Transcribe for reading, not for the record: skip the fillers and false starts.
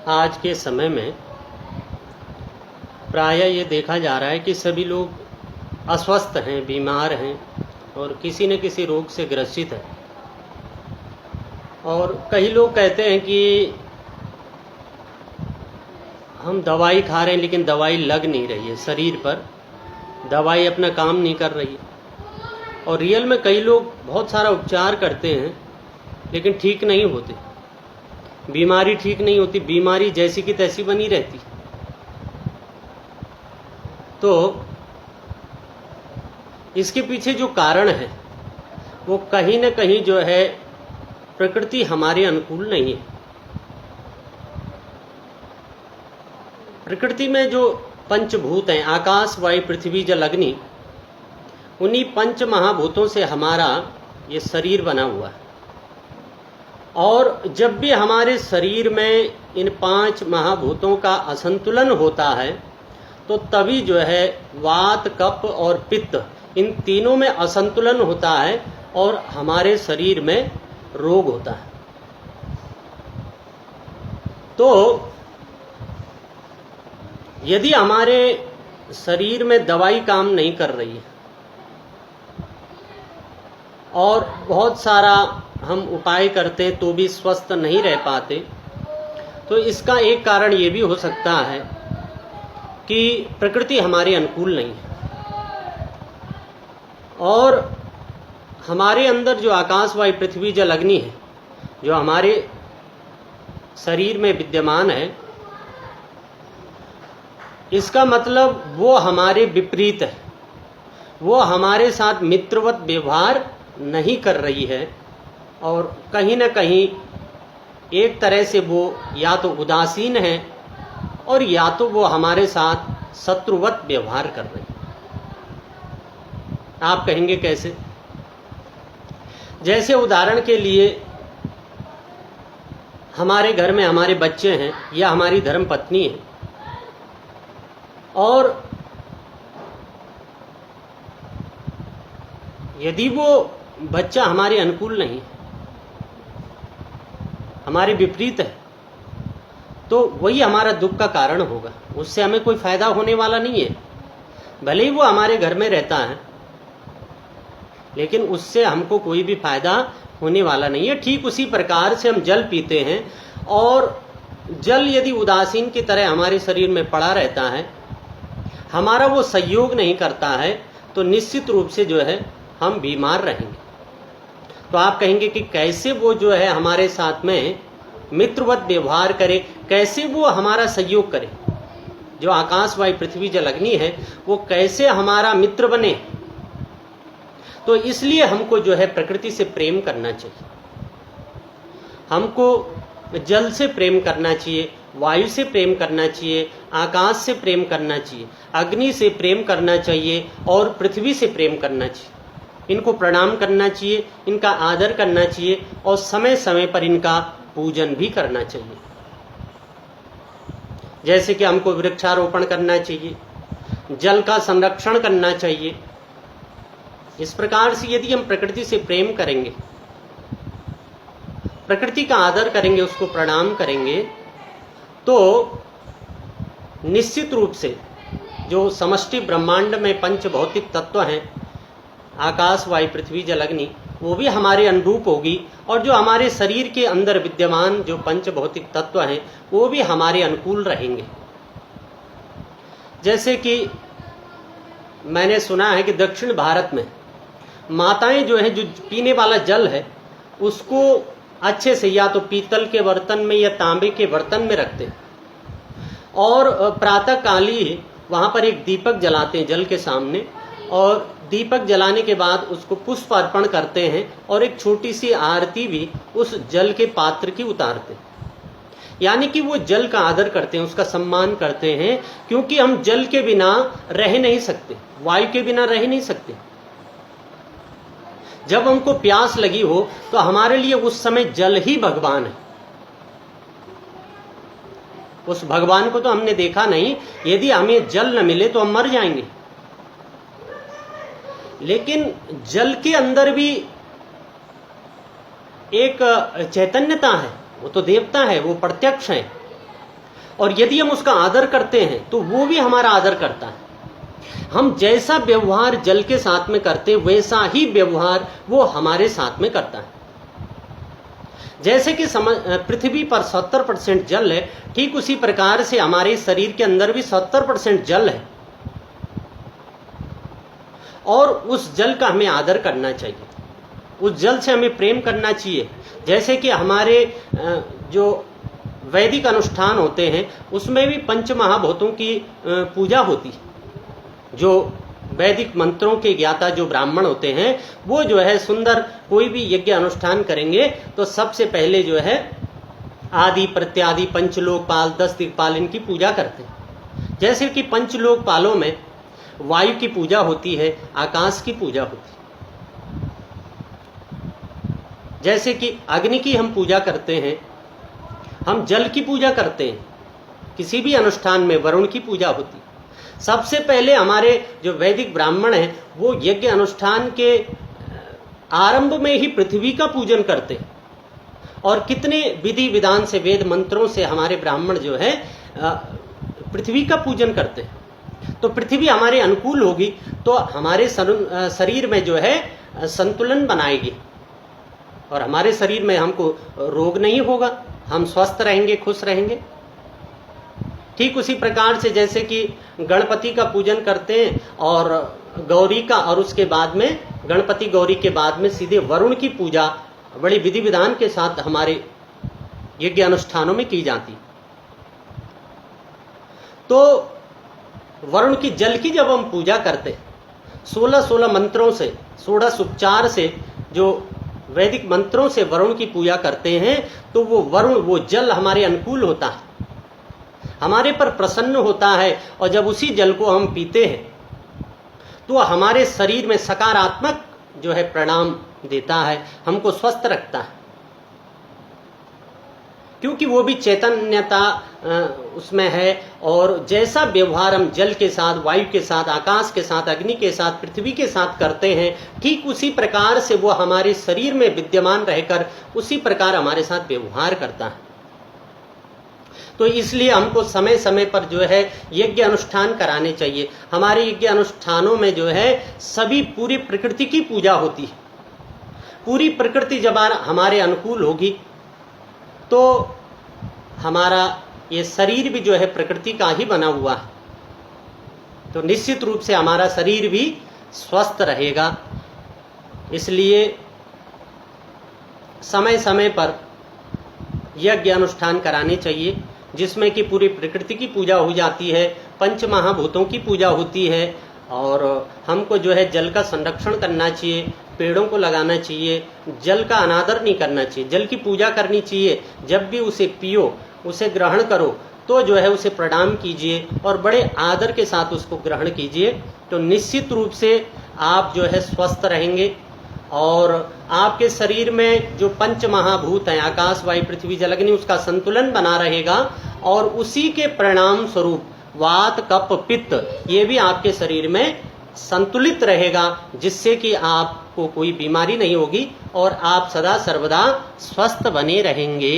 आज के समय में प्रायः ये देखा जा रहा है कि सभी लोग अस्वस्थ हैं, बीमार हैं और किसी न किसी रोग से ग्रसित हैं। और कई लोग कहते हैं कि हम दवाई खा रहे हैं लेकिन दवाई लग नहीं रही है, शरीर पर दवाई अपना काम नहीं कर रही है। और रियल में कई लोग बहुत सारा उपचार करते हैं लेकिन ठीक नहीं होते, बीमारी ठीक नहीं होती, बीमारी जैसी की तैसी बनी रहती। तो इसके पीछे जो कारण है वो कहीं न कहीं जो है प्रकृति हमारे अनुकूल नहीं है। प्रकृति में जो पंचभूत हैं, आकाश, वायु, पृथ्वी, जल, अग्नि, उन्हीं पंच महाभूतों से हमारा ये शरीर बना हुआ है। और जब भी हमारे शरीर में इन पांच महाभूतों का असंतुलन होता है तो तभी जो है वात, कफ और पित्त, इन तीनों में असंतुलन होता है और हमारे शरीर में रोग होता है। तो यदि हमारे शरीर में दवाई काम नहीं कर रही है और बहुत सारा हम उपाय करते तो भी स्वस्थ नहीं रह पाते, तो इसका एक कारण ये भी हो सकता है कि प्रकृति हमारे अनुकूल नहीं है। और हमारे अंदर जो आकाश, वायु, पृथ्वी, जल, अग्नि है, जो हमारे शरीर में विद्यमान है, इसका मतलब वो हमारे विपरीत है, वो हमारे साथ मित्रवत व्यवहार नहीं कर रही है और कहीं न कहीं एक तरह से वो या तो उदासीन है और या तो वो हमारे साथ शत्रुवत व्यवहार कर रही है। आप कहेंगे कैसे? जैसे उदाहरण के लिए हमारे घर में हमारे बच्चे हैं या हमारी धर्मपत्नी है और यदि वो बच्चा हमारे अनुकूल नहीं, हमारे विपरीत है, तो वही हमारा दुख का कारण होगा। उससे हमें कोई फायदा होने वाला नहीं है। भले ही वो हमारे घर में रहता है लेकिन उससे हमको कोई भी फायदा होने वाला नहीं है। ठीक उसी प्रकार से हम जल पीते हैं और जल यदि उदासीन की तरह हमारे शरीर में पड़ा रहता है, हमारा वो सहयोग नहीं करता है, तो निश्चित रूप से जो है हम बीमार रहेंगे। तो आप कहेंगे कि कैसे वो जो है हमारे साथ में मित्रवत व्यवहार करे, कैसे वो हमारा सहयोग करे। जो आकाश, वायु, पृथ्वी, जल, अग्नि है वो कैसे हमारा मित्र बने। तो इसलिए हमको जो है प्रकृति से प्रेम करना चाहिए। हमको जल से प्रेम करना चाहिए, वायु से प्रेम करना चाहिए, आकाश से प्रेम करना चाहिए, अग्नि से प्रेम करना चाहिए और पृथ्वी से प्रेम करना चाहिए। इनको प्रणाम करना चाहिए, इनका आदर करना चाहिए और समय समय पर इनका पूजन भी करना चाहिए। जैसे कि हमको वृक्षारोपण करना चाहिए, जल का संरक्षण करना चाहिए। इस प्रकार से यदि हम प्रकृति से प्रेम करेंगे, प्रकृति का आदर करेंगे, उसको प्रणाम करेंगे, तो निश्चित रूप से जो समष्टि ब्रह्मांड में पंच भौतिक तत्व हैं, आकाश, वायु, पृथ्वी, जल, अग्नि, वो भी हमारे अनुरूप होगी और जो हमारे शरीर के अंदर विद्यमान जो पंच भौतिक तत्व हैं वो भी हमारे अनुकूल रहेंगे। जैसे कि मैंने सुना है कि दक्षिण भारत में माताएं जो है जो पीने वाला जल है उसको अच्छे से या तो पीतल के बर्तन में या तांबे के बर्तन में रखते हैं और प्रातः काली वहां पर एक दीपक जलाते हैं जल के सामने और दीपक जलाने के बाद उसको पुष्प अर्पण करते हैं और एक छोटी सी आरती भी उस जल के पात्र की उतारते हैं। यानी कि वो जल का आदर करते हैं, उसका सम्मान करते हैं, क्योंकि हम जल के बिना रह नहीं सकते, वायु के बिना रह नहीं सकते। जब हमको प्यास लगी हो तो हमारे लिए उस समय जल ही भगवान है। उस भगवान को तो हमने देखा नहीं, यदि हमें जल न मिले तो हम मर जाएंगे। लेकिन जल के अंदर भी एक चैतन्यता है, वो तो देवता है, वो प्रत्यक्ष है। और यदि हम उसका आदर करते हैं तो वो भी हमारा आदर करता है। हम जैसा व्यवहार जल के साथ में करते वैसा ही व्यवहार वो हमारे साथ में करता है। जैसे कि पृथ्वी पर 70% जल है, ठीक उसी प्रकार से हमारे शरीर के अंदर भी 70% जल है, और उस जल का हमें आदर करना चाहिए, उस जल से हमें प्रेम करना चाहिए। जैसे कि हमारे जो वैदिक अनुष्ठान होते हैं उसमें भी पंच महाभूतों की पूजा होती है। जो वैदिक मंत्रों के ज्ञाता जो ब्राह्मण होते हैं वो जो है सुंदर कोई भी यज्ञ अनुष्ठान करेंगे तो सबसे पहले जो है आदि प्रत्यादि पंचलोकपाल 10 दिक्पाल इनकी पूजा करते हैं। जैसे कि पंचलोकपालों में वायु की पूजा होती है, आकाश की पूजा होती है। जैसे कि अग्नि की हम पूजा करते हैं, हम जल की पूजा करते हैं, किसी भी अनुष्ठान में वरुण की पूजा होती है। सबसे पहले हमारे जो वैदिक ब्राह्मण हैं वो यज्ञ अनुष्ठान के आरंभ में ही पृथ्वी का पूजन करते हैं, और कितने विधि विधान से वेद मंत्रों से हमारे ब्राह्मण जो है पृथ्वी का पूजन करते हैं। तो पृथ्वी हमारे अनुकूल होगी तो हमारे शरीर में जो है संतुलन बनाएगी, और हमारे शरीर में हमको रोग नहीं होगा, हम स्वस्थ रहेंगे, खुश रहेंगे। ठीक उसी प्रकार से जैसे कि गणपति का पूजन करते हैं और गौरी का, और उसके बाद में गणपति गौरी के बाद में सीधे वरुण की पूजा बड़ी विधि विधान के साथ हमारे यज्ञ अनुष्ठानों में की जाती। तो वरुण की जल की जब हम पूजा करते 16 मंत्रों से, 16 उपचार से, जो वैदिक मंत्रों से वरुण की पूजा करते हैं, तो वो वरुण, वो जल हमारे अनुकूल होता है, हमारे पर प्रसन्न होता है, और जब उसी जल को हम पीते हैं तो हमारे शरीर में सकारात्मक जो है परिणाम देता है, हमको स्वस्थ रखता है, क्योंकि वो भी चैतन्यता उसमें है। और जैसा व्यवहार हम जल के साथ, वायु के साथ, आकाश के साथ, अग्नि के साथ, पृथ्वी के साथ करते हैं, ठीक उसी प्रकार से वो हमारे शरीर में विद्यमान रहकर उसी प्रकार हमारे साथ व्यवहार करता है। तो इसलिए हमको समय समय पर जो है यज्ञ अनुष्ठान कराने चाहिए। हमारे यज्ञ अनुष्ठानों में जो है सभी पूरी प्रकृति की पूजा होती है। पूरी प्रकृति जब हमारे अनुकूल होगी तो हमारा ये शरीर भी जो है प्रकृति का ही बना हुआ है, तो निश्चित रूप से हमारा शरीर भी स्वस्थ रहेगा। इसलिए समय समय पर यज्ञ अनुष्ठान कराने चाहिए, जिसमें कि पूरी प्रकृति की पूजा हो जाती है, पंच महाभूतों की पूजा होती है, और हमको जो है जल का संरक्षण करना चाहिए, पेड़ों को लगाना चाहिए, जल का अनादर नहीं करना चाहिए, जल की पूजा करनी चाहिए। जब भी उसे पियो, उसे ग्रहण करो तो जो है उसे प्रणाम कीजिए और बड़े आदर के साथ उसको ग्रहण कीजिए, तो निश्चित रूप से आप जो है स्वस्थ रहेंगे, और आपके शरीर में जो पंच महाभूत हैं, आकाश वायु पृथ्वी जल अग्नि, उसका संतुलन बना रहेगा, और उसी के परिणाम स्वरूप वात कफ पित्त ये भी आपके शरीर में संतुलित रहेगा, जिससे कि आपको कोई बीमारी नहीं होगी और आप सदा सर्वदा स्वस्थ बने रहेंगे।